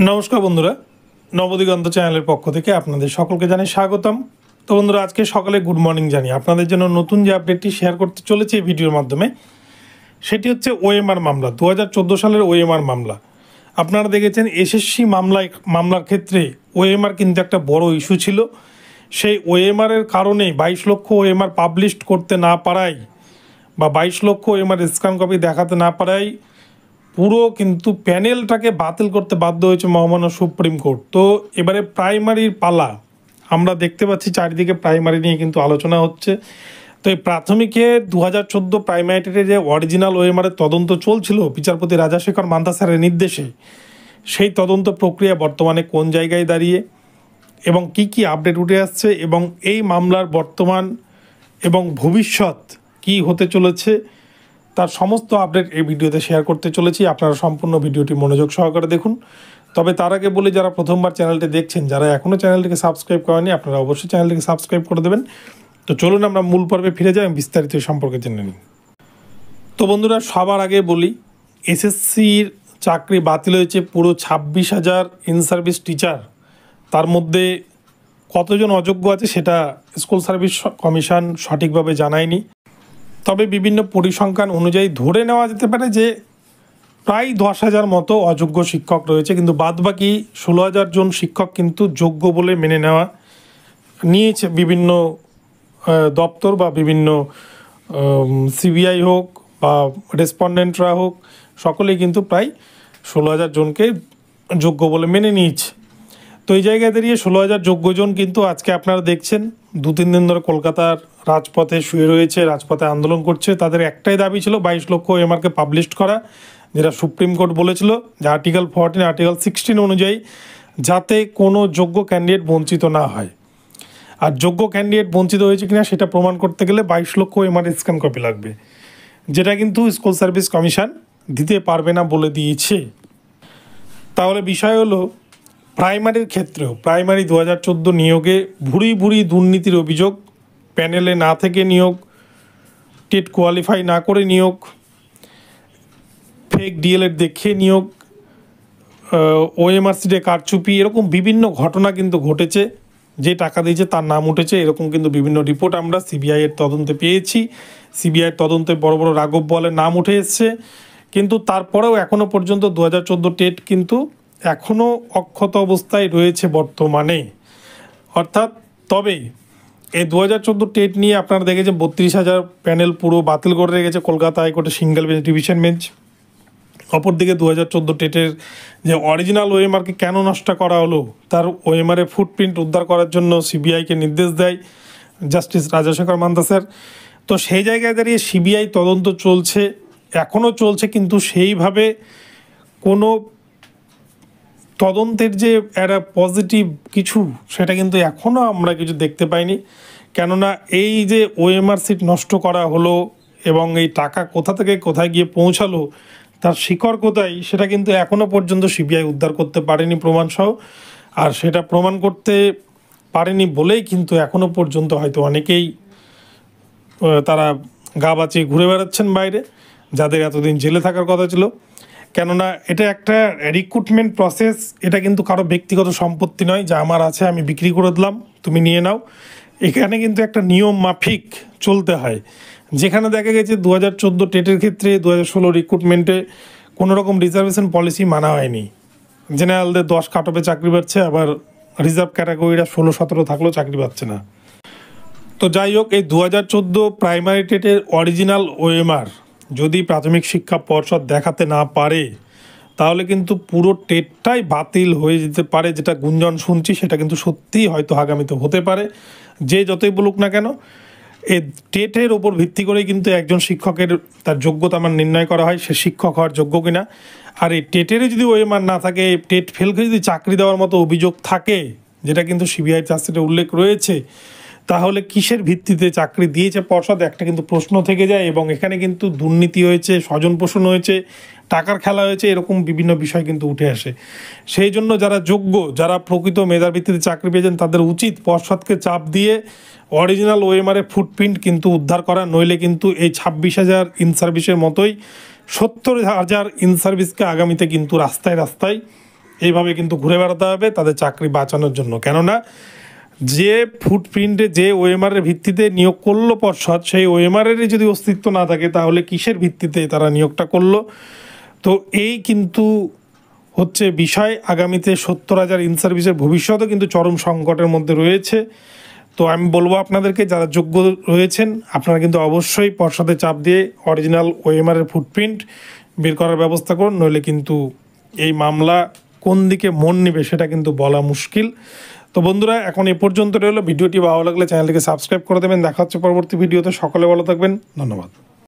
নমস্কার বন্ধুরা, নবদিগন্ত চ্যানেলের পক্ষ থেকে আপনাদের সকলকে জানাই স্বাগতম। তো বন্ধুরা, আজকে সকালে গুড মর্নিং জানি আপনাদের জন্য নতুন যে আপডেটটি শেয়ার করতে চলেছে এই ভিডিওর মাধ্যমে, সেটি হচ্ছে ওএমআর মামলা। 2014 সালের ওএমআর মামলা। আপনারা দেখেছেন এসএসসি মামলার ক্ষেত্রে ওএমআর কিন্তু একটা বড় ইস্যু ছিল। সেই ওএমআরের কারণে 22 লক্ষ ওএমআর পাবলিশ করতে না পারায় বা 22 লক্ষ ওএমআর স্ক্যান কপি দেখাতে না পারায় পুরো কিন্তু প্যানেলটাকে বাতিল করতে বাধ্য হয়েছে মহামান্য সুপ্রিম কোর্ট। তো এবারে প্রাইমারির পালা আমরা দেখতে পাচ্ছি, চারিদিকে প্রাইমারি নিয়ে কিন্তু আলোচনা হচ্ছে। তো এই প্রাথমিকে 2014 প্রাইমারিতে যে অরিজিনাল ওএমআরের তদন্ত চলছিল বিচারপতি রাজাশেখর মান্তা স্যারের নির্দেশে, সেই তদন্ত প্রক্রিয়া বর্তমানে কোন জায়গায় দাঁড়িয়ে এবং কি আপডেট উঠে আসছে এবং এই মামলার বর্তমান এবং ভবিষ্যৎ কি হতে চলেছে তার সমস্ত আপডেট এই ভিডিওতে শেয়ার করতে চলেছি। আপনারা সম্পূর্ণ ভিডিওটি মনোযোগ সহকারে দেখুন। তবে তার আগে বলি, যারা প্রথমবার চ্যানেলটি দেখছেন, যারা এখনও চ্যানেলটিকে সাবস্ক্রাইব করেনি, আপনারা অবশ্যই চ্যানেলটিকে সাবস্ক্রাইব করে দেবেন। তো চলুন আমরা মূল পর্বে ফিরে যাই, বিস্তারিত সম্পর্কে জেনে নিই। তো বন্ধুরা, সবার আগে বলি, এসএসসির চাকরি বাতিল হয়েছে পুরো 26,000 ইন সার্ভিস টিচার। তার মধ্যে কতজন অযোগ্য আছে সেটা স্কুল সার্ভিস কমিশন সঠিকভাবে জানায়নি। তবে বিভিন্ন পরিসংখ্যান অনুযায়ী ধরে নেওয়া যেতে পারে যে প্রায় 10,000 মতো অযোগ্য শিক্ষক রয়েছে, কিন্তু বাদবাকি 16,000 জন শিক্ষক কিন্তু যোগ্য বলে মেনে নেওয়া নিয়েছে বিভিন্ন দপ্তর বা বিভিন্ন সিবিআই হোক বা রেসপন্ডেন্টরা হোক, সকলেই কিন্তু প্রায় 16,000 জনকে যোগ্য বলে মেনে নিয়েছে। তো এই জায়গায় দাঁড়িয়ে 16,000 যোগ্যজন কিন্তু আজকে আপনারা দেখছেন 2-3 দিন ধরে কলকাতার রাজপথে শুয়ে রয়েছে, রাজপথে আন্দোলন করছে। তাদের একটাই দাবি ছিল 22 লক্ষ ওএমআরকে পাবলিশ করা, যেটা সুপ্রিম কোর্ট বলেছিল যে আর্টিকেল 14 আর্টিকেল 16 অনুযায়ী যাতে কোনো যোগ্য ক্যান্ডিডেট বঞ্চিত না হয়। আর যোগ্য ক্যান্ডিডেট বঞ্চিত হয়েছে কিনা সেটা প্রমাণ করতে গেলে 22 লক্ষ ওএমআর স্ক্যান কপি লাগবে, যেটা কিন্তু স্কুল সার্ভিস কমিশন দিতে পারবে না বলে দিয়েছে। তাহলে বিষয় হলো, প্রাইমারির ক্ষেত্রেও প্রাইমারি 2014 নিয়োগে ভুরি দুর্নীতির অভিযোগ, প্যানেলে না থেকে নিয়োগ, টেট কোয়ালিফাই না করে নিয়োগ, ফেক ডিএলএড দেখিয়ে নিয়োগ, ওএমআর সিটে কারচুপি, এরকম বিভিন্ন ঘটনা কিন্তু ঘটেছে। যে টাকা দিয়েছে তার নাম উঠেছে, এরকম কিন্তু বিভিন্ন রিপোর্ট আমরা সিবিআইয়ের তদন্তে পেয়েছি। সিবিআইয়ের তদন্তে বড় বড় রাঘব বোয়ালের নাম উঠে এসছে, কিন্তু তারপরেও এখনও পর্যন্ত 2014 টেট কিন্তু এখনও অক্ষত অবস্থায় রয়েছে বর্তমানে। অর্থাৎ তবে এই 2014 টেট নিয়ে আপনারা দেখেছেন 32,000 প্যানেল পুরো বাতিল করে রেখেছে কলকাতা হাইকোর্টের সিঙ্গেল বেঞ্চ, ডিভিশন বেঞ্চ। অপরদিকে 2014 টেটের যে অরিজিনাল ওএমআরকে কেন নষ্ট করা হলো, তার ওএমআরের ফুটপ্রিন্ট উদ্ধার করার জন্য সিবিআইকে নির্দেশ দেয় জাস্টিস রাজাশেখর মান্তা স্যার। তো সেই জায়গায় দাঁড়িয়ে সিবিআই তদন্ত চলছে, এখনও চলছে, কিন্তু সেইভাবে কোনো তদন্তের যে একটা পজিটিভ কিছু সেটা কিন্তু এখনও আমরা কিছু দেখতে পাইনি। কেননা এই যে ওএমআর সিট নষ্ট করা হলো এবং এই টাকা কোথা থেকে কোথায় গিয়ে পৌঁছালো, তার শিকড় কোথায়, সেটা কিন্তু এখনও পর্যন্ত সিবিআই উদ্ধার করতে পারেনি প্রমাণসহ। আর সেটা প্রমাণ করতে পারেনি বলেই কিন্তু এখনও পর্যন্ত হয়তো অনেকেই তারা গা বাঁচিয়ে ঘুরে বেড়াচ্ছেন বাইরে, যাদের এতদিন জেলে থাকার কথা ছিল। কেননা এটা একটা রিক্রুটমেন্ট প্রসেস, এটা কিন্তু কারো ব্যক্তিগত সম্পত্তি নয়, যা আমার আছে আমি বিক্রি করে দিলাম, তুমি নিয়ে নাও। এখানে কিন্তু একটা নিয়ম মাফিক চলতে হয়। যেখানে দেখা গেছে 2014 টেটের ক্ষেত্রে 2016 রিক্রুটমেন্টে কোনো রকম রিজার্ভেশন পলিসি মানা হয়নি। জেনারেলদের 10 কাটঅফে চাকরি পাচ্ছে, আবার রিজার্ভ ক্যাটাগরিরা 16-17 থাকলেও চাকরি পাচ্ছে না। তো যাই হোক, এই 2014 প্রাইমারি টেটের অরিজিনাল ওএমআর যদি প্রাথমিক শিক্ষা পর্ষদ দেখাতে না পারে, তাহলে কিন্তু পুরো টেটটাই বাতিল হয়ে যেতে পারে। যেটা গুঞ্জন শুনছি সেটা কিন্তু সত্যিই হয়তো আগামীতে হতে পারে। যে যতই বলুক না কেন, এই টেটের ওপর ভিত্তি করেই কিন্তু একজন শিক্ষকের তার যোগ্যতা আমার নির্ণয় করা হয়, সে শিক্ষক হওয়ার যোগ্য কিনা। আর এই টেটেরই যদি ওএমআর না থাকে, টেট ফেল করে যদি চাকরি দেওয়ার মতো অভিযোগ থাকে, যেটা কিন্তু সিবিআই চার্জশিটে উল্লেখ রয়েছে, তাহলে কিসের ভিত্তিতে চাকরি দিয়েছে পর্ষদ, একটা কিন্তু প্রশ্ন থেকে যায়। এবং এখানে কিন্তু দুর্নীতি হয়েছে, স্বজন পোষণ হয়েছে, টাকার খেলা হয়েছে, এরকম বিভিন্ন বিষয় কিন্তু উঠে আসে। সেই জন্য যারা যোগ্য, যারা প্রকৃত মেধার ভিত্তিতে চাকরি পেয়েছেন, তাদের উচিত পর্ষদকে চাপ দিয়ে অরিজিনাল ওএমআরের ফুটপ্রিন্ট কিন্তু উদ্ধার করা, নইলে কিন্তু এই 26,000 ইন সার্ভিসের মতোই 70,000 ইন সার্ভিসকে আগামীতে কিন্তু রাস্তায় এইভাবে কিন্তু ঘুরে বেড়াতে হবে তাদের চাকরি বাঁচানোর জন্য। কেননা যে ফুটপ্রিন্টে যে ওএমআরের ভিত্তিতে নিয়োগ করলো পর্ষদ, সেই ওএমআরেরই যদি অস্তিত্ব না থাকে তাহলে কিসের ভিত্তিতে তারা নিয়োগটা করলো? তো এই কিন্তু হচ্ছে বিষয়। আগামীতে 70,000 ইন সার্ভিসের ভবিষ্যৎও কিন্তু চরম সংকটের মধ্যে রয়েছে। তো আমি বলবো আপনাদেরকে, যারা যোগ্য রয়েছেন আপনারা কিন্তু অবশ্যই পর্ষদে চাপ দিয়ে অরিজিনাল ওএমআরের ফুটপ্রিন্ট বের করার ব্যবস্থা করুন, নইলে কিন্তু এই মামলা কোন দিকে মন নেবে সেটা কিন্তু বলা মুশকিল। তো বন্ধুরা, এখন এ পর্যন্ত রইলো। ভিডিওটি ভালো লাগলে চ্যানেলটিকে সাবস্ক্রাইব করে দেবেন। দেখা হচ্ছে পরবর্তী ভিডিওতে। সকলে ভালো থাকবেন, ধন্যবাদ।